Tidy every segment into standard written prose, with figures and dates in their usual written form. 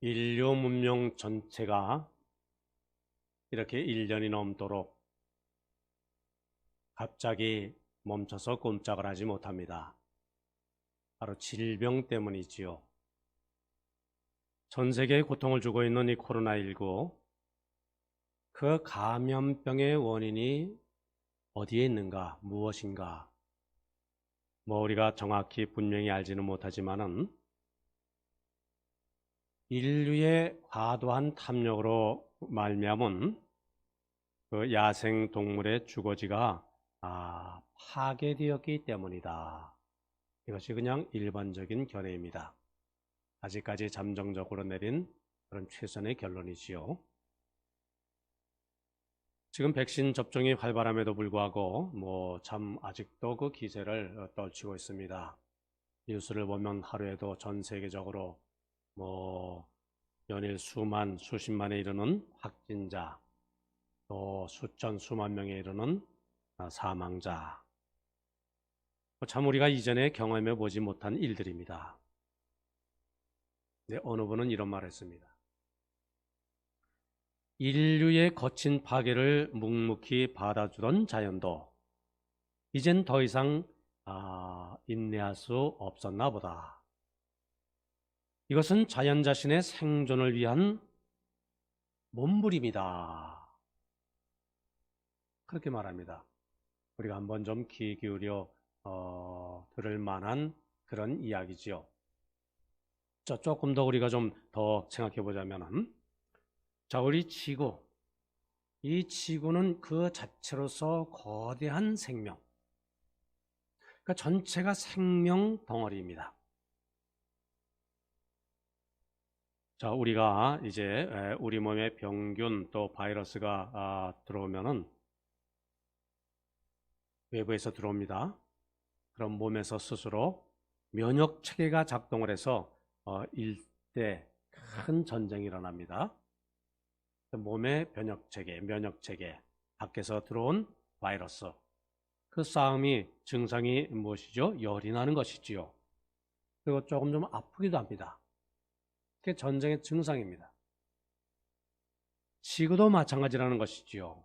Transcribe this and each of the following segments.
인류 문명 전체가 이렇게 1년이 넘도록 갑자기 멈춰서 꼼짝을 하지 못합니다. 바로 질병 때문이지요. 전 세계에 고통을 주고 있는 이 코로나19, 그 감염병의 원인이 어디에 있는가, 무엇인가, 우리가 정확히 분명히 알지는 못하지만은 인류의 과도한 탐욕으로 말미암은 그 야생 동물의 주거지가 파괴되었기 때문이다. 이것이 그냥 일반적인 견해입니다. 아직까지 잠정적으로 내린 그런 최선의 결론이지요. 지금 백신 접종이 활발함에도 불구하고 참 아직도 그 기세를 떨치고 있습니다. 뉴스를 보면 하루에도 전 세계적으로 연일 수십만에 이르는 확진자, 또 수천 수만 명에 이르는 사망자, 참 우리가 이전에 경험해 보지 못한 일들입니다. 네, 어느 분은 이런 말을 했습니다. 인류의 거친 파괴를 묵묵히 받아주던 자연도 이젠 더 이상 인내할 수 없었나 보다. 이것은 자연 자신의 생존을 위한 몸부림이다. 그렇게 말합니다. 우리가 한번 좀 귀 기울여 들을 만한 그런 이야기지요. 조금 더 우리가 좀 더 생각해 보자면은, 자, 우리 지구, 이 지구는 그 자체로서 거대한 생명, 그러니까 전체가 생명 덩어리입니다. 자, 우리가 이제 우리 몸에 병균 또 바이러스가 들어오면은 외부에서 들어옵니다. 그럼 몸에서 스스로 면역 체계가 작동을 해서 일대 큰 전쟁이 일어납니다. 몸의 면역 체계, 밖에서 들어온 바이러스, 그 싸움이 증상이 무엇이죠? 열이 나는 것이지요. 그리고 조금 좀 아프기도 합니다. 그게 전쟁의 증상입니다. 지구도 마찬가지라는 것이지요.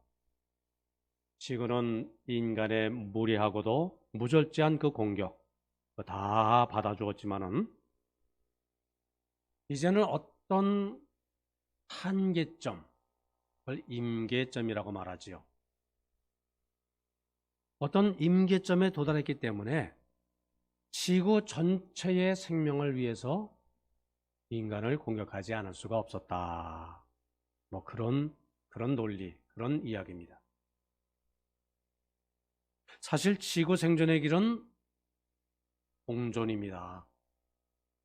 지구는 인간의 무리하고도 무절제한 그 공격 다 받아주었지만은 이제는 어떤 한계점, 그걸 임계점이라고 말하지요. 어떤 임계점에 도달했기 때문에 지구 전체의 생명을 위해서 인간을 공격하지 않을 수가 없었다. 그런 논리, 그런 이야기입니다. 사실 지구 생존의 길은 공존입니다.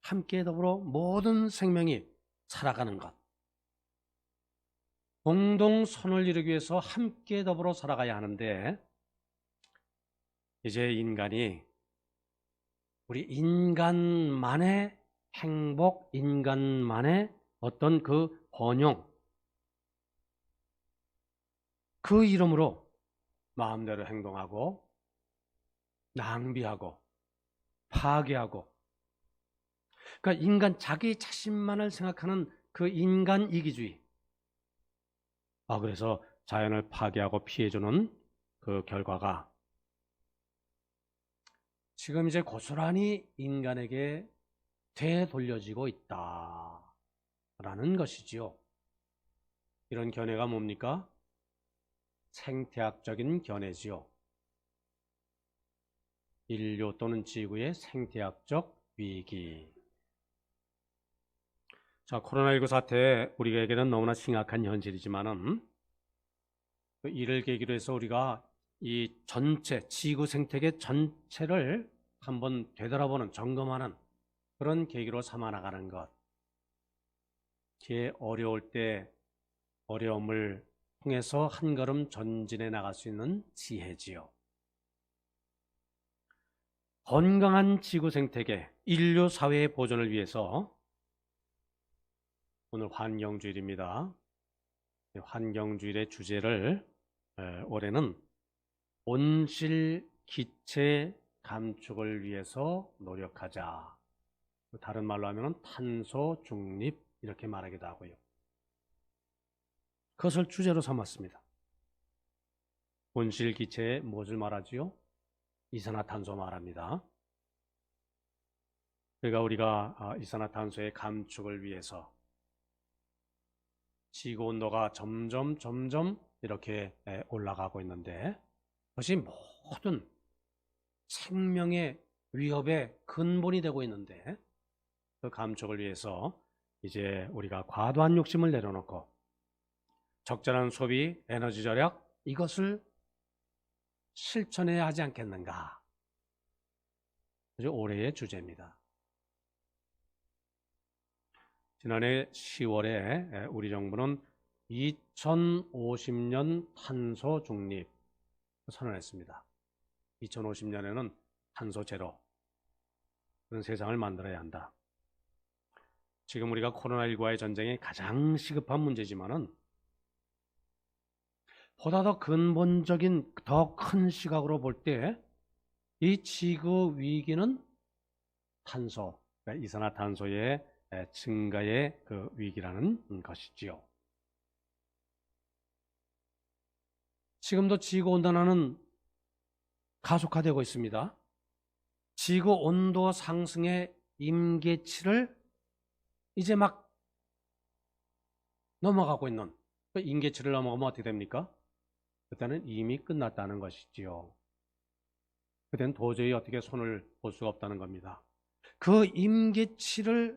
함께 더불어 모든 생명이 살아가는 것. 공동 선을 이루기 위해서 함께 더불어 살아가야 하는데, 이제 인간이 우리 인간만의 행복, 인간만의 어떤 그 번영, 그 이름으로 마음대로 행동하고 낭비하고 파괴하고, 그러니까 인간 자기 자신만을 생각하는 그 인간 이기주의, 그래서 자연을 파괴하고 피해주는 그 결과가 지금 이제 고스란히 인간에게 되돌려지고 있다라는 것이지요. 이런 견해가 뭡니까? 생태학적인 견해지요. 인류 또는 지구의 생태학적 위기. 자, 코로나19 사태, 우리에게는 너무나 심각한 현실이지만은 이를 계기로 해서 우리가 이 전체 지구 생태계 전체를 한번 되돌아보는, 점검하는 그런 계기로 삼아 나가는 것. 제 어려울 때 어려움을 통해서 한 걸음 전진해 나갈 수 있는 지혜지요. 건강한 지구 생태계, 인류 사회의 보존을 위해서 오늘 환경주일입니다. 환경주일의 주제를 올해는 온실 기체 감축을 위해서 노력하자. 다른 말로 하면 탄소 중립 이렇게 말하기도 하고요. 그것을 주제로 삼았습니다. 온실기체에 무엇을 말하지요? 이산화탄소 말합니다. 그러니까 우리가 이산화탄소의 감축을 위해서 지구온도가 점점 이렇게 올라가고 있는데 그것이 모든 생명의 위협의 근본이 되고 있는데 그 감축을 위해서 이제 우리가 과도한 욕심을 내려놓고 적절한 소비, 에너지 절약 이것을 실천해야 하지 않겠는가. 아주 올해의 주제입니다. 지난해 10월에 우리 정부는 2050년 탄소 중립 선언했습니다. 2050년에는 탄소 제로 그런 세상을 만들어야 한다. 지금 우리가 코로나19와의 전쟁이 가장 시급한 문제지만은 보다 더 근본적인 더 큰 시각으로 볼 때 이 지구 위기는 탄소, 그러니까 이산화탄소의 증가의 그 위기라는 것이지요. 지금도 지구 온난화는 가속화되고 있습니다. 지구 온도 상승의 임계치를 이제 막 넘어가고 있는, 임계치를 넘어가면 어떻게 됩니까? 그때는 이미 끝났다는 것이지요. 그때는 도저히 어떻게 손을 볼 수가 없다는 겁니다. 그 임계치에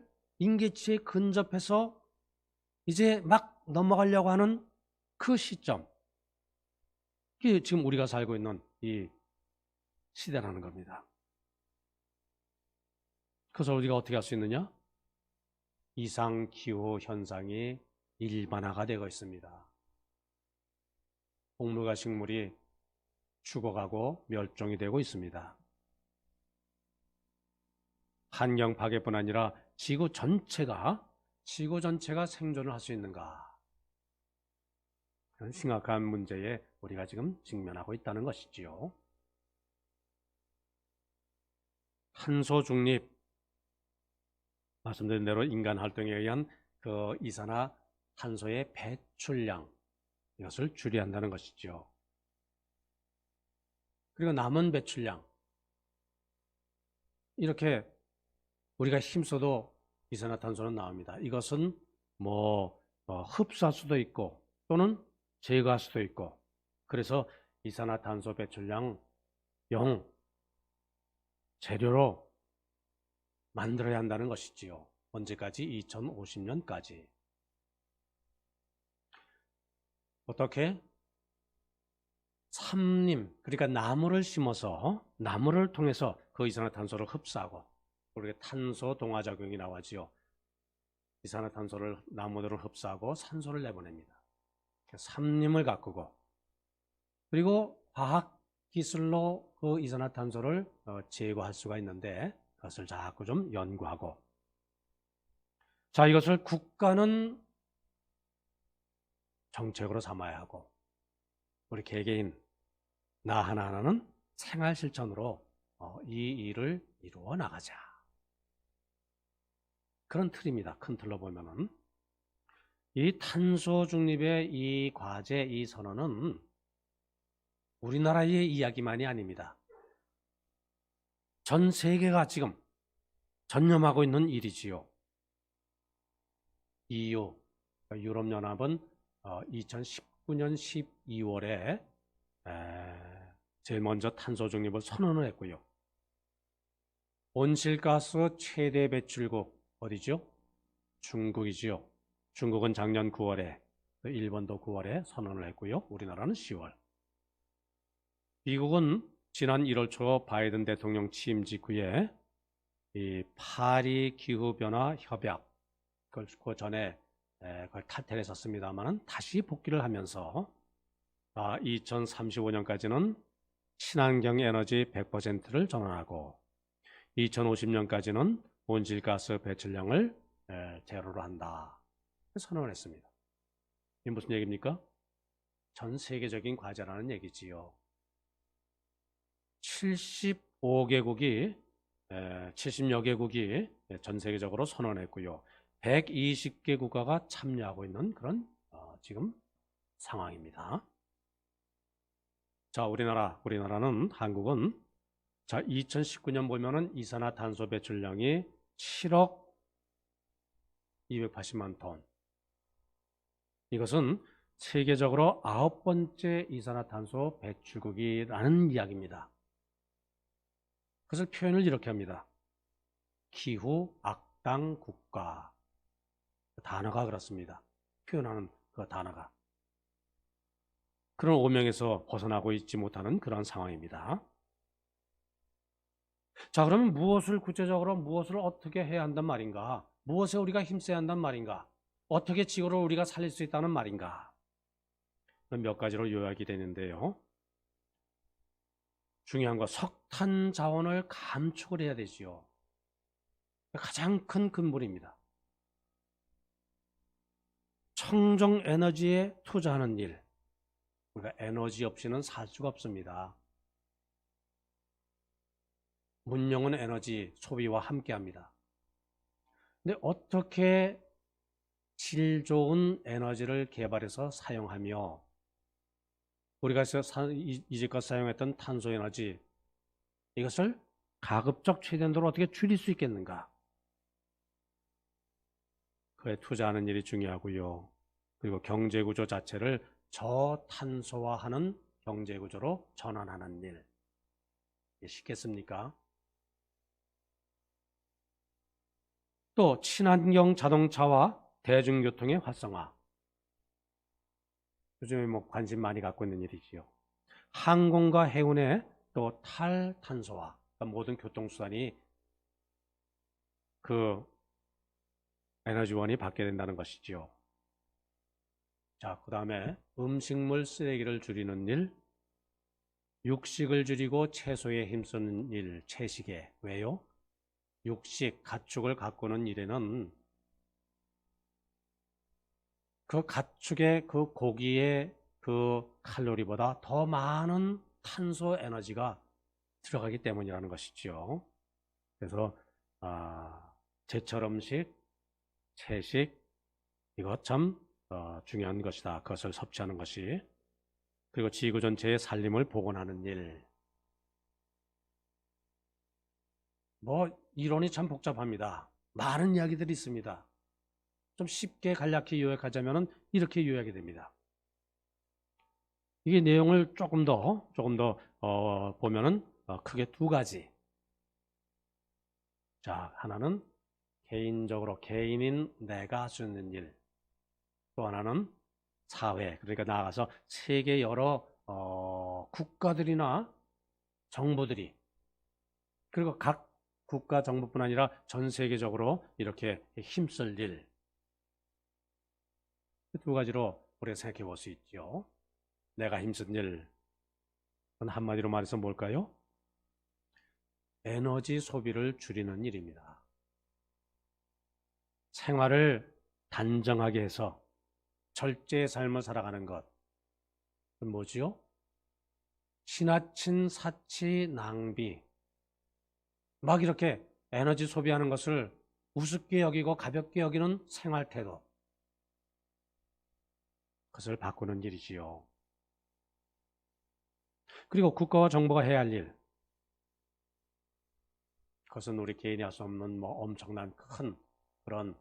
근접해서 이제 막 넘어가려고 하는 그 시점, 이게 지금 우리가 살고 있는 이 시대라는 겁니다. 그래서 우리가 어떻게 할 수 있느냐? 이상기후 현상이 일반화가 되고 있습니다. 동물과 식물이 죽어가고 멸종이 되고 있습니다. 환경 파괴뿐 아니라 지구 전체가 생존을 할 수 있는가? 그런 심각한 문제에 우리가 지금 직면하고 있다는 것이지요. 탄소 중립, 말씀드린 대로 인간 활동에 의한 그 이산화탄소의 배출량, 이것을 줄여야 한다는 것이죠. 그리고 남은 배출량, 이렇게 우리가 힘써도 이산화탄소는 나옵니다. 이것은 흡수할 수도 있고 또는 제거할 수도 있고, 그래서 이산화탄소 배출량 0 재료로 만들어야 한다는 것이지요. 언제까지? 2050년까지. 어떻게? 삼림, 그러니까 나무를 심어서 나무를 통해서 그 이산화탄소를 흡수하고, 그리고 탄소 동화작용이 나와지요. 이산화탄소를 나무들은 흡수하고 산소를 내보냅니다. 삼림을 가꾸고, 그리고 과학기술로 그 이산화탄소를 제거할 수가 있는데 그것을 자꾸 좀 연구하고, 자, 이것을 국가는 정책으로 삼아야 하고 우리 개개인 나 하나하나는 생활 실천으로 이 일을 이루어 나가자. 그런 틀입니다. 큰 틀로 보면은 이 탄소 중립의 이 과제, 이 선언은 우리나라의 이야기만이 아닙니다. 전 세계가 지금 전념하고 있는 일이지요. EU, 유럽연합은 2019년 12월에 제일 먼저 탄소 중립을 선언을 했고요. 온실가스 최대 배출국 어디죠? 중국이지요. 중국은 작년 9월에, 일본도 9월에 선언을 했고요. 우리나라는 10월. 미국은 지난 1월 초 바이든 대통령 취임 직후에 이 파리 기후변화 협약, 그 전에 그걸 탈퇴했었습니다만 다시 복귀를 하면서 2035년까지는 친환경 에너지 100%를 전환하고 2050년까지는 온실가스 배출량을 제로로 한다. 선언을 했습니다. 이게 무슨 얘기입니까? 전 세계적인 과제라는 얘기지요. 75개국이 70여 개국이 전 세계적으로 선언했고요. 120개 국가가 참여하고 있는 그런 지금 상황입니다. 자, 우리나라는 한국은 자, 2019년 보면은 이산화탄소 배출량이 7억 280만 톤. 이것은 세계적으로 9번째 이산화탄소 배출국이라는 이야기입니다. 그래서 표현을 이렇게 합니다. 기후 악당 국가. 단어가 그렇습니다. 표현하는 그 단어가. 그런 오명에서 벗어나고 있지 못하는 그런 상황입니다. 자, 그러면 구체적으로 무엇을 어떻게 해야 한단 말인가? 무엇에 우리가 힘써야 한단 말인가? 어떻게 지구를 우리가 살릴 수 있다는 말인가? 몇 가지로 요약이 되는데요. 중요한 거 석탄 자원을 감축을 해야 되지요. 가장 큰 근본입니다. 청정 에너지에 투자하는 일. 그러니까 에너지 없이는 살 수가 없습니다. 문명은 에너지 소비와 함께합니다. 근데 어떻게 질 좋은 에너지를 개발해서 사용하며 우리가 이제껏 사용했던 탄소에너지 이것을 가급적 최대한도로 어떻게 줄일 수 있겠는가? 그에 투자하는 일이 중요하고요. 그리고 경제구조 자체를 저탄소화하는 경제구조로 전환하는 일. 쉽겠습니까? 또 친환경 자동차와 대중교통의 활성화. 요즘에 관심 많이 갖고 있는 일이지요. 항공과 해운의 또 탈탄소화. 그러니까 모든 교통수단이 그 에너지원이 받게 된다는 것이지요. 자, 그 다음에 음식물 쓰레기를 줄이는 일, 육식을 줄이고 채소에 힘쓰는 일, 채식에. 왜요? 육식, 가축을 가꾸는 일에는 그 가축의 그 고기의 그 칼로리보다 더 많은 탄소 에너지가 들어가기 때문이라는 것이죠. 그래서 제철 음식, 채식 이거 참 중요한 것이다. 그것을 섭취하는 것이. 그리고 지구 전체의 살림을 복원하는 일. 이론이 참 복잡합니다. 많은 이야기들이 있습니다. 좀 쉽게 간략히 요약하자면 이렇게 요약이 됩니다. 이게 내용을 조금 더 보면은 크게 두 가지. 자, 하나는 개인적으로 개인인 내가 할 수 있는 일. 또 하나는 사회, 그러니까 나아가서 세계 여러 국가들이나 정부들이 그리고 각 국가 정부뿐 아니라 전 세계적으로 이렇게 힘쓸 일. 두 가지로 우리가 생각해 볼 수 있죠. 내가 힘쓴 일. 한마디로 말해서 뭘까요? 에너지 소비를 줄이는 일입니다. 생활을 단정하게 해서 절제의 삶을 살아가는 것. 그건 뭐지요? 지나친 사치 낭비. 막 이렇게 에너지 소비하는 것을 우습게 여기고 가볍게 여기는 생활 태도. 그것을 바꾸는 일이지요. 그리고 국가와 정부가 해야 할 일. 그것은 우리 개인이 할 수 없는 엄청난 큰 그런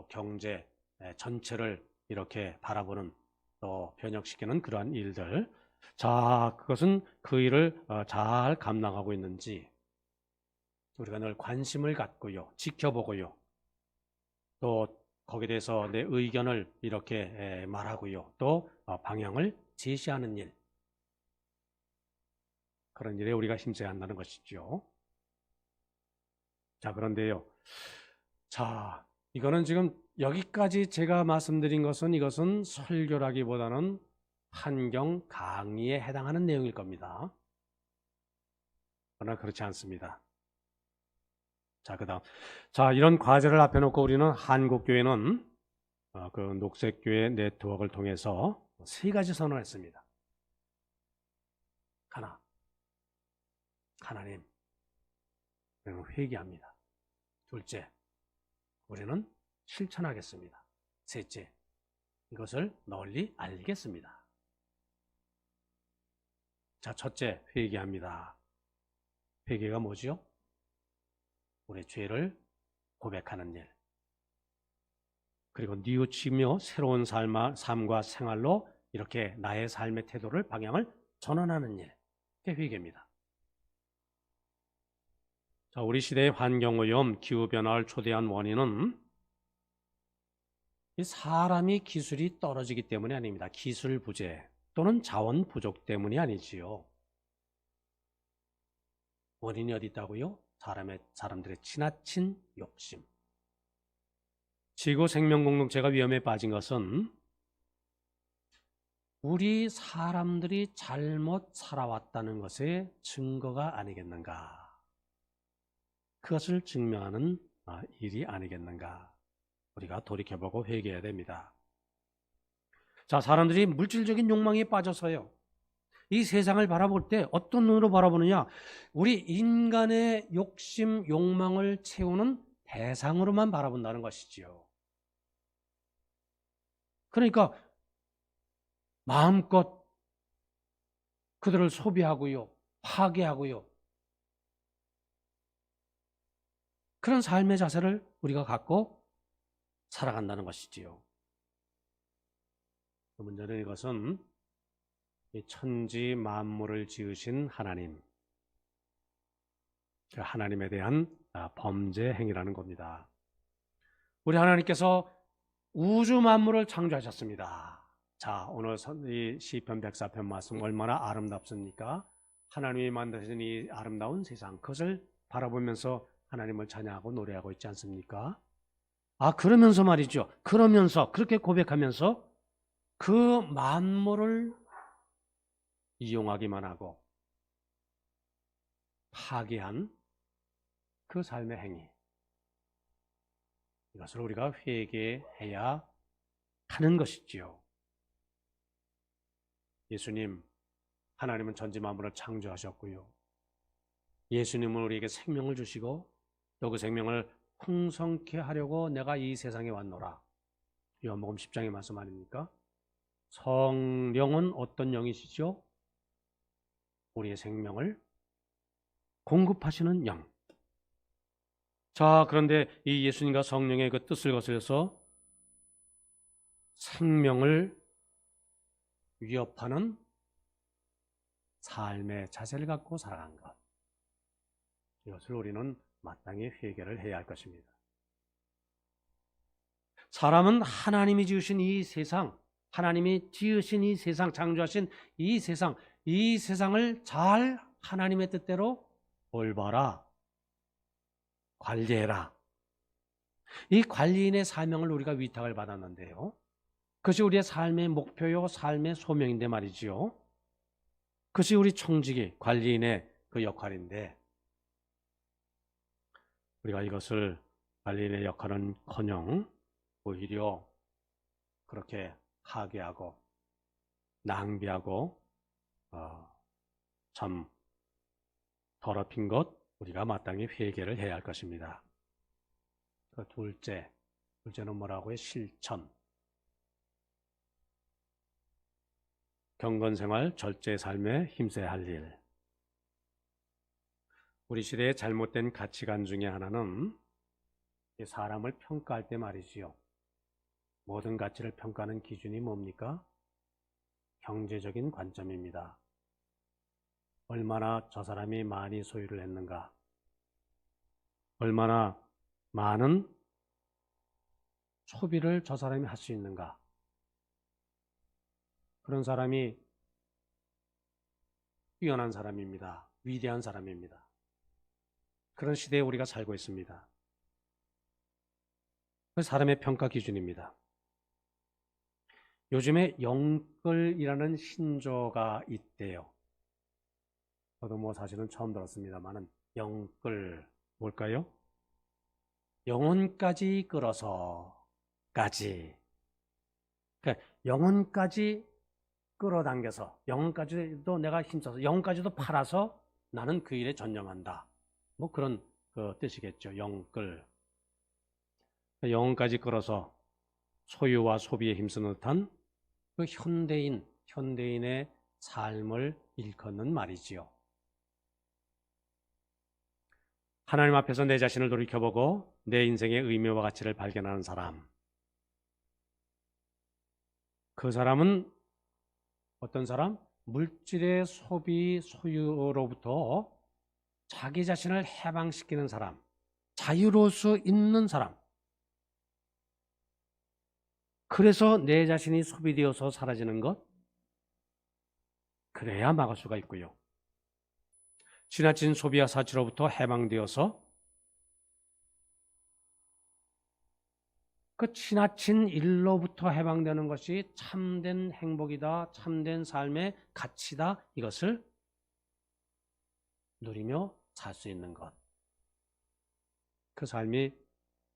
경제 전체를 이렇게 바라보는 또 변혁시키는 그러한 일들. 자, 그것은 그 일을 잘 감당하고 있는지 우리가 늘 관심을 갖고요, 지켜보고요, 또 거기에 대해서 내 의견을 이렇게 말하고요, 또 방향을 제시하는 일. 그런 일에 우리가 힘써야 한다는 것이죠. 자, 그런데요. 자, 이거는 지금 여기까지 제가 말씀드린 것은 이것은 설교라기보다는 환경 강의에 해당하는 내용일 겁니다. 그러나 그렇지 않습니다. 자, 그다음. 자, 이런 과제를 앞에 놓고 우리는 한국교회는 그 녹색교회 네트워크를 통해서 세 가지 선언을 했습니다. 하나, 하나님. 우리는 회개합니다. 둘째, 우리는 실천하겠습니다. 셋째, 이것을 널리 알리겠습니다. 자, 첫째, 회개합니다. 회개가 뭐지요? 우리의 죄를 고백하는 일. 그리고 뉘우치며 새로운 삶과 생활로 이렇게 나의 삶의 태도를, 방향을 전환하는 일. 그게 회개입니다. 자, 우리 시대의 환경오염, 기후변화를 초래한 원인은 이 사람이 기술이 떨어지기 때문이 아닙니다. 기술 부재 또는 자원 부족 때문이 아니지요. 원인이 어디 있다고요? 사람들의 지나친 욕심. 지구 생명 공동체가 위험에 빠진 것은 우리 사람들이 잘못 살아왔다는 것의 증거가 아니겠는가? 그것을 증명하는 일이 아니겠는가? 우리가 돌이켜보고 회개해야 됩니다. 자, 사람들이 물질적인 욕망에 빠져서요, 이 세상을 바라볼 때 어떤 눈으로 바라보느냐? 우리 인간의 욕심, 욕망을 채우는 대상으로만 바라본다는 것이지요. 그러니까 마음껏 그들을 소비하고요, 파괴하고요, 그런 삶의 자세를 우리가 갖고 살아간다는 것이지요. 그 문제는 이것은 이 천지 만물을 지으신 하나님, 그 하나님에 대한 범죄 행위라는 겁니다. 우리 하나님께서 우주 만물을 창조하셨습니다. 자, 오늘 이 시편 104편 말씀 얼마나 아름답습니까? 하나님이 만드신 이 아름다운 세상, 그것을 바라보면서 하나님을 찬양하고 노래하고 있지 않습니까? 그러면서 말이죠. 그러면서 그렇게 고백하면서 그 만물을 이용하기만 하고 파괴한 그 삶의 행위, 이것을 우리가 회개해야 하는 것이지요. 예수님, 하나님은 전지 만물을 창조하셨고요, 예수님은 우리에게 생명을 주시고 또 그 생명을 풍성케 하려고 내가 이 세상에 왔노라. 요한복음 10장의 말씀 아닙니까? 성령은 어떤 영이시죠? 우리의 생명을 공급하시는 영. 자, 그런데 이 예수님과 성령의 그 뜻을 거슬려서 생명을 위협하는 삶의 자세를 갖고 살아간 것, 이것을 우리는 마땅히 회개를 해야 할 것입니다. 사람은 하나님이 지으신 이 세상, 하나님이 지으신 이 세상, 창조하신 이 세상을 잘 하나님의 뜻대로 돌봐라, 관리해라. 이 관리인의 사명을 우리가 위탁을 받았는데요, 그것이 우리의 삶의 목표요, 삶의 소명인데 말이지요. 그것이 우리 청지기, 관리인의 그 역할인데, 우리가 이것을 관리인의 역할은커녕 오히려 그렇게 파괴하고 낭비하고 참 더럽힌 것, 우리가 마땅히 회개를 해야 할 것입니다. 둘째는 뭐라고요? 실천. 경건생활, 절제 삶에 힘써야 할 일. 우리 시대의 잘못된 가치관 중에 하나는 사람을 평가할 때 말이지요, 모든 가치를 평가하는 기준이 뭡니까? 경제적인 관점입니다. 얼마나 저 사람이 많이 소유를 했는가, 얼마나 많은 소비를 저 사람이 할 수 있는가, 그런 사람이 뛰어난 사람입니다. 위대한 사람입니다. 그런 시대에 우리가 살고 있습니다. 그 사람의 평가 기준입니다. 요즘에 영끌이라는 신조가 있대요. 저도 사실은 처음 들었습니다만은, 영끌 뭘까요? 영혼까지 끌어서까지, 그러니까 영혼까지 끌어당겨서, 영혼까지도 내가 힘써서, 영혼까지도 팔아서 나는 그 일에 전념한다. 그런 그 뜻이겠죠. 영끌. 영혼까지 끌어서 소유와 소비에 힘쓰는 듯한 그 현대인의 삶을 일컫는 말이지요. 하나님 앞에서 내 자신을 돌이켜보고 내 인생의 의미와 가치를 발견하는 사람. 그 사람은 어떤 사람? 물질의 소비, 소유로부터 자기 자신을 해방시키는 사람, 자유로울 수 있는 사람. 그래서 내 자신이 소비되어서 사라지는 것, 그래야 막을 수가 있고요. 지나친 소비와 사치로부터 해방되어서 그 지나친 일로부터 해방되는 것이 참된 행복이다, 참된 삶의 가치다, 이것을 누리며 살 수 있는 것. 그 삶이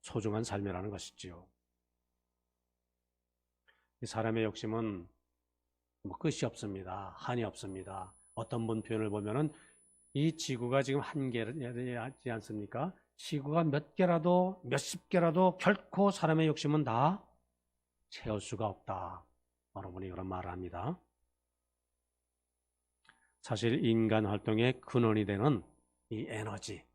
소중한 삶이라는 것이지요. 이 사람의 욕심은 뭐 끝이 없습니다. 한이 없습니다. 어떤 분 표현을 보면은 이 지구가 지금 한 개지 않습니까? 지구가 몇 개라도 몇십 개라도 결코 사람의 욕심은 다 채울 수가 없다. 어느 분이 그런 말을 합니다. 사실 인간 활동의 근원이 되는 이 에너지,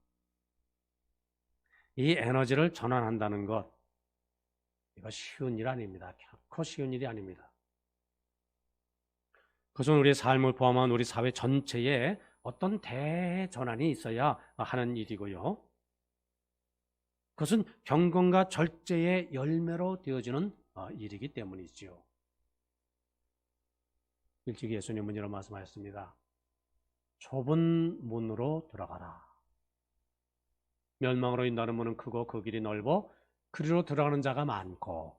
이 에너지를 전환한다는 것, 이거 쉬운 일 아닙니다. 결코 쉬운 일이 아닙니다. 그것은 우리의 삶을 포함한 우리 사회 전체에 어떤 대전환이 있어야 하는 일이고요. 그것은 경건과 절제의 열매로 되어지는 일이기 때문이지요. 일찍 예수님은 이런 말씀하셨습니다. 좁은 문으로 들어가라. 멸망으로 인도하는 문은 크고 그 길이 넓어 그리로 들어가는 자가 많고,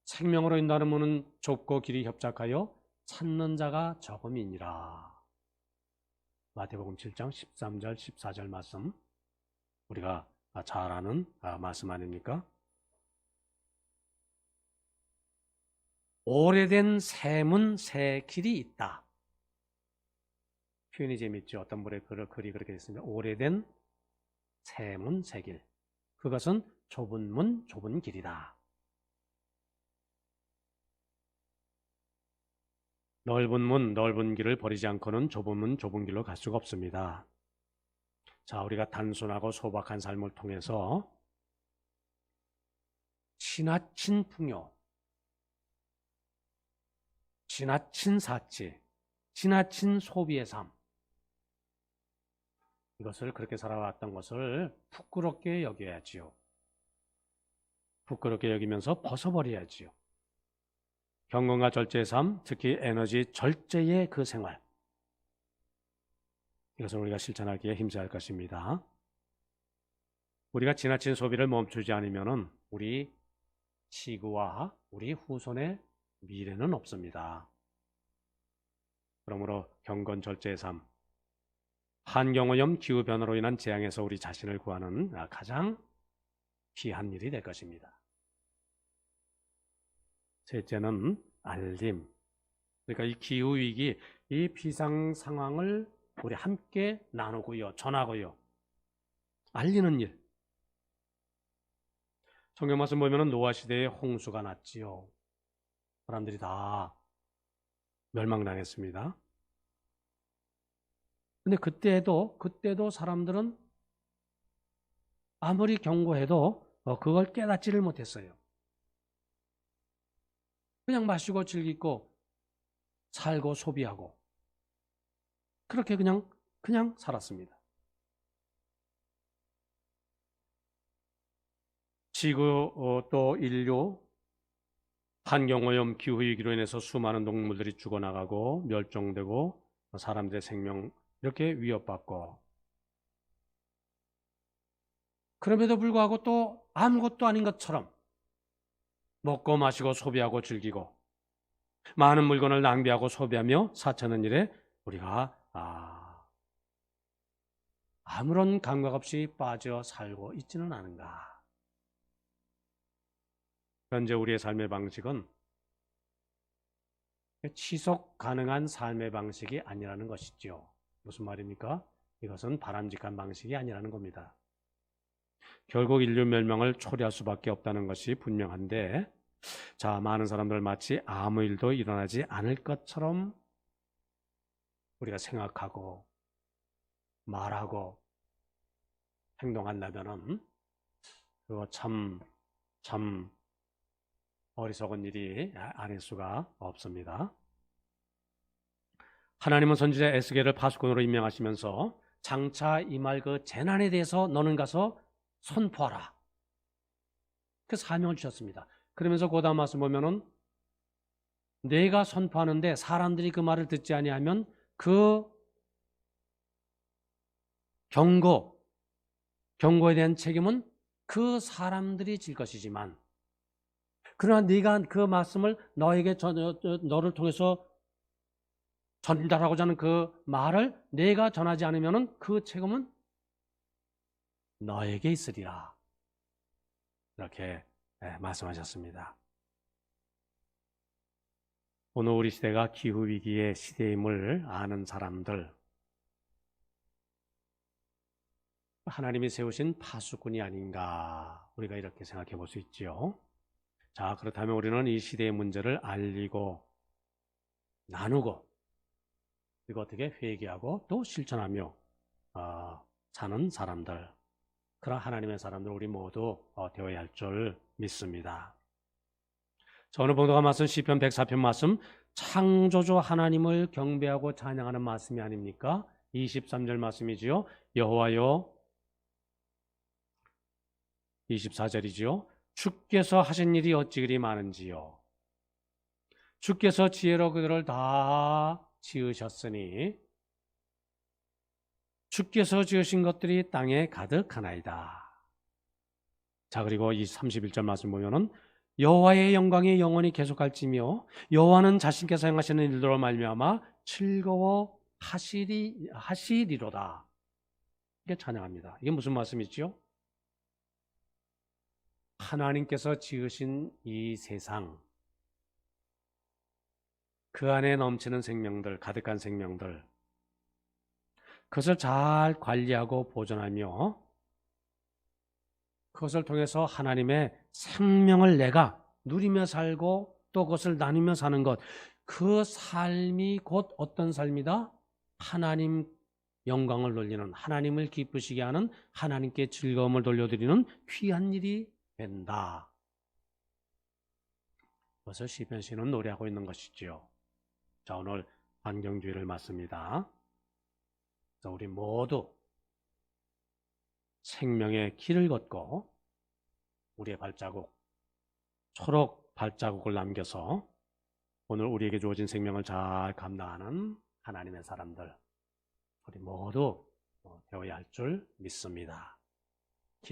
생명으로 인도하는 문은 좁고 길이 협착하여 찾는 자가 적음이니라. 마태복음 7장 13절 14절 말씀, 우리가 잘 아는 말씀 아닙니까? 오래된 새 문, 새 길이 있다. 표현이 재밌죠. 어떤 분의 글이 그렇게 됐습니다. 오래된 새 문, 새 길. 그것은 좁은 문, 좁은 길이다. 넓은 문, 넓은 길을 버리지 않고는 좁은 문, 좁은 길로 갈 수가 없습니다. 자, 우리가 단순하고 소박한 삶을 통해서 지나친 풍요, 지나친 사치, 지나친 소비의 삶, 이것을 그렇게 살아왔던 것을 부끄럽게 여겨야지요. 부끄럽게 여기면서 벗어버려야지요. 경건과 절제의 삶, 특히 에너지 절제의 그 생활, 이것을 우리가 실천하기에 힘써야 할 것입니다. 우리가 지나친 소비를 멈추지 않으면 우리 지구와 우리 후손의 미래는 없습니다. 그러므로 경건 절제의 삶, 환경오염 기후변화로 인한 재앙에서 우리 자신을 구하는 가장 귀한 일이 될 것입니다. 셋째는 알림. 그러니까 이 기후위기, 이 비상 상황을 우리 함께 나누고요, 전하고요, 알리는 일. 성경 말씀 보면 노아 시대에 홍수가 났지요. 사람들이 다 멸망당했습니다. 근데 그때도 사람들은 아무리 경고해도 그걸 깨닫지를 못했어요. 그냥 마시고 즐기고 살고 소비하고 그렇게 그냥 살았습니다. 지구 또 인류 환경오염 기후위기로 인해서 수많은 동물들이 죽어나가고 멸종되고 사람들의 생명 이렇게 위협받고, 그럼에도 불구하고 또 아무것도 아닌 것처럼 먹고 마시고 소비하고 즐기고 많은 물건을 낭비하고 소비하며 사치하는 일에 우리가 아무런 감각 없이 빠져 살고 있지는 않은가. 현재 우리의 삶의 방식은 지속 가능한 삶의 방식이 아니라는 것이죠. 무슨 말입니까? 이것은 바람직한 방식이 아니라는 겁니다. 결국 인류 멸망을 초래할 수밖에 없다는 것이 분명한데, 자, 많은 사람들 마치 아무 일도 일어나지 않을 것처럼 우리가 생각하고 말하고 행동한다면은 그거 참 어리석은 일이 아닐 수가 없습니다. 하나님은 선지자 에스겔을 파수꾼으로 임명하시면서 장차 임할 그 재난에 대해서 너는 가서 선포하라. 그 사명을 주셨습니다. 그러면서 그 다음 말씀 보면은 내가 선포하는데 사람들이 그 말을 듣지 아니하면 그 경고에 대한 책임은 그 사람들이 질 것이지만, 그러나 네가 그 말씀을 너를 통해서 전달하고자 하는 그 말을 내가 전하지 않으면 그 책임은 너에게 있으리라. 이렇게 말씀하셨습니다. 오늘 우리 시대가 기후위기의 시대임을 아는 사람들, 하나님이 세우신 파수꾼이 아닌가, 우리가 이렇게 생각해 볼 수 있지요. 자, 그렇다면 우리는 이 시대의 문제를 알리고 나누고, 그리고 어떻게 회개하고 또 실천하며 사는 사람들, 그런 하나님의 사람들 우리 모두 되어야 할 줄 믿습니다. 자, 오늘 봉독한 말씀 시편 104편 말씀, 창조주 하나님을 경배하고 찬양하는 말씀이 아닙니까? 23절 말씀이지요. 여호와여, 24절이지요. 주께서 하신 일이 어찌 그리 많은지요. 주께서 지혜로 그들을 다 지으셨으니 주께서 지으신 것들이 땅에 가득하나이다. 자, 그리고 이 31절 말씀 보면은 여호와의 영광이 영원히 계속할지며 여호와는 자신께서 행하시는 일들로 말미암아 즐거워 하시리로다. 이게 찬양합니다. 이게 무슨 말씀이죠? 하나님께서 지으신 이 세상, 그 안에 넘치는 생명들, 가득한 생명들, 그것을 잘 관리하고 보존하며 그것을 통해서 하나님의 생명을 내가 누리며 살고 또 그것을 나누며 사는 것, 그 삶이 곧 어떤 삶이다? 하나님 영광을 돌리는, 하나님을 기쁘시게 하는, 하나님께 즐거움을 돌려드리는 귀한 일이 된다. 그것을 시편 시인은 노래하고 있는 것이지요. 자, 오늘 환경주의를 맞습니다. 자, 우리 모두 생명의 길을 걷고 우리의 발자국, 초록 발자국을 남겨서 오늘 우리에게 주어진 생명을 잘 감당하는 하나님의 사람들, 우리 모두 되어야 할 줄 믿습니다.